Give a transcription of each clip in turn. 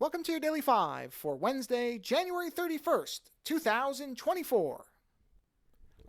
Welcome to your Daily 5 for Wednesday, January 31st, 2024.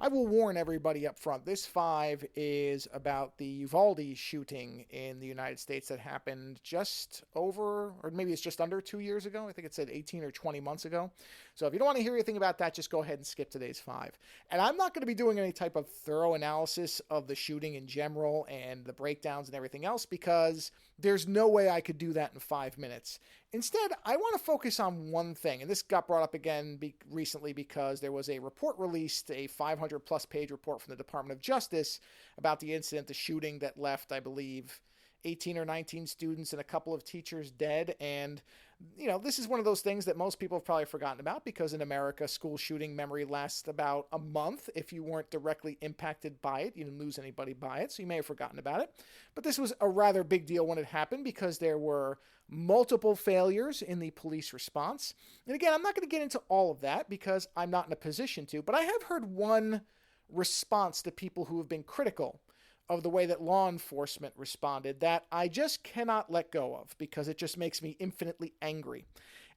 I will warn everybody up front, this 5 is about the Uvalde shooting in the United States that happened just over, or maybe it's just under 2 years ago. I think it said 18 or 20 months ago. So if you don't want to hear anything about that, just go ahead and skip today's 5. And I'm not going to be doing any type of thorough analysis of the shooting in general and the breakdowns and everything else because there's no way I could do that in 5 minutes. Instead, I want to focus on one thing, and this got brought up again recently because there was a report released, a 500-plus page report from the Department of Justice about the incident, the shooting that left, I believe, 18 or 19 students and a couple of teachers dead. And, you know, this is one of those things that most people have probably forgotten about because in America, school shooting memory lasts about a month. If you weren't directly impacted by it, you didn't lose anybody by it, so you may have forgotten about it. But this was a rather big deal when it happened because there were multiple failures in the police response. And again, I'm not going to get into all of that because I'm not in a position to, but I have heard one response to people who have been critical of the way that law enforcement responded that I just cannot let go of because it just makes me infinitely angry.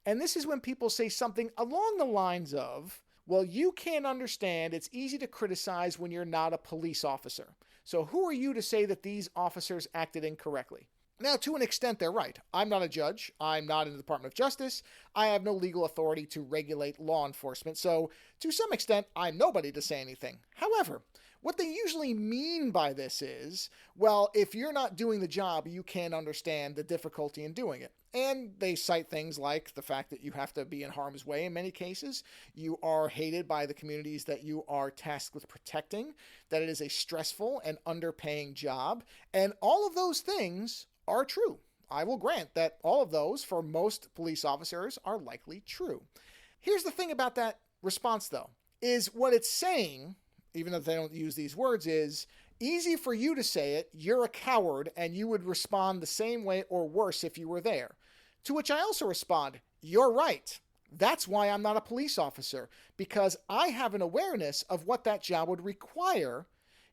And this is when people say something along the lines of, well, you can't understand, it's easy to criticize when you're not a police officer. So who are you to say that these officers acted incorrectly? Now, to an extent, they're right. I'm not a judge. I'm not in the Department of Justice. I have no legal authority to regulate law enforcement. So, to some extent, I'm nobody to say anything. However, what they usually mean by this is, well, if you're not doing the job, you can't understand the difficulty in doing it. And they cite things like the fact that you have to be in harm's way in many cases. You are hated by the communities that you are tasked with protecting, that it is a stressful and underpaying job. And all of those things are true. I will grant that all of those, for most police officers, are likely true. Here's the thing about that response, though, is what it's saying, even though they don't use these words, is easy for you to say it, you're a coward, and you would respond the same way or worse if you were there. To which I also respond, you're right. That's why I'm not a police officer, because I have an awareness of what that job would require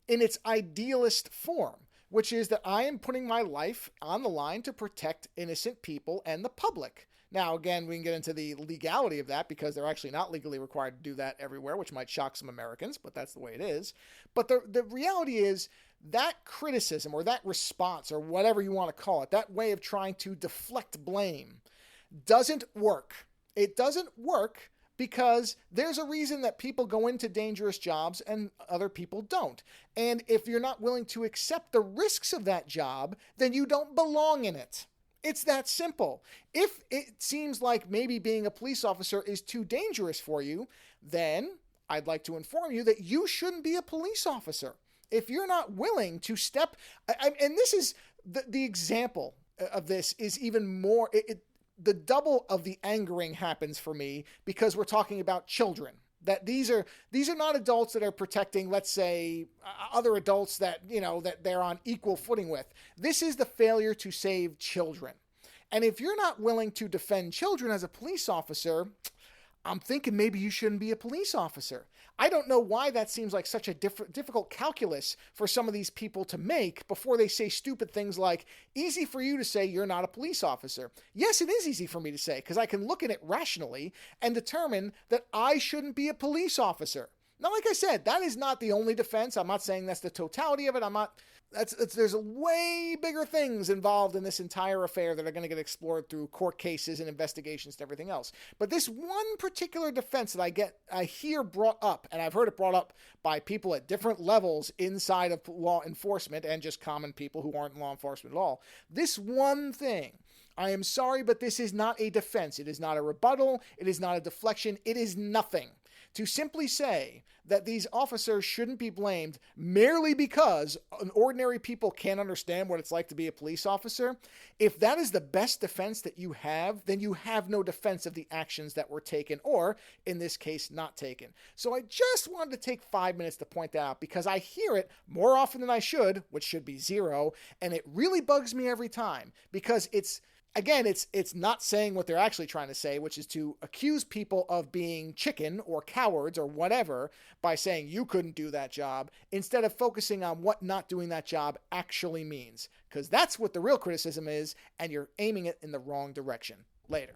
in its idealist form, which is that I am putting my life on the line to protect innocent people and the public. Now, again, we can get into the legality of that because they're actually not legally required to do that everywhere, which might shock some Americans, but that's the way it is. But the reality is that criticism or that response or whatever you want to call it, that way of trying to deflect blame doesn't work. It doesn't work because there's a reason that people go into dangerous jobs and other people don't. And if you're not willing to accept the risks of that job, then you don't belong in it. It's that simple. If it seems like maybe being a police officer is too dangerous for you, then I'd like to inform you that you shouldn't be a police officer. If you're not willing to step, and this is the example of this is even more, the double of the angering happens for me because we're talking about children. That these are not adults that are protecting, let's say, other adults that, you know, that they're on equal footing with. This is the failure to save children. And if you're not willing to defend children as a police officer, I'm thinking maybe you shouldn't be a police officer. I don't know why that seems like such a difficult calculus for some of these people to make before they say stupid things like, easy for you to say you're not a police officer. Yes, it is easy for me to say because I can look at it rationally and determine that I shouldn't be a police officer. Now, like I said, that is not the only defense. I'm not saying that's the totality of it. There's way bigger things involved in this entire affair that are going to get explored through court cases and investigations and everything else. But this one particular defense that I hear brought up, and I've heard it brought up by people at different levels inside of law enforcement and just common people who aren't in law enforcement at all. This one thing, I am sorry, but this is not a defense. It is not a rebuttal. It is not a deflection. It is nothing. To simply say that these officers shouldn't be blamed merely because ordinary people can't understand what it's like to be a police officer, if that is the best defense that you have, then you have no defense of the actions that were taken, or in this case, not taken. So I just wanted to take 5 minutes to point that out because I hear it more often than I should, which should be zero, and it really bugs me every time because it's not saying what they're actually trying to say, which is to accuse people of being chicken or cowards or whatever by saying you couldn't do that job instead of focusing on what not doing that job actually means. Because that's what the real criticism is, and you're aiming it in the wrong direction. Later.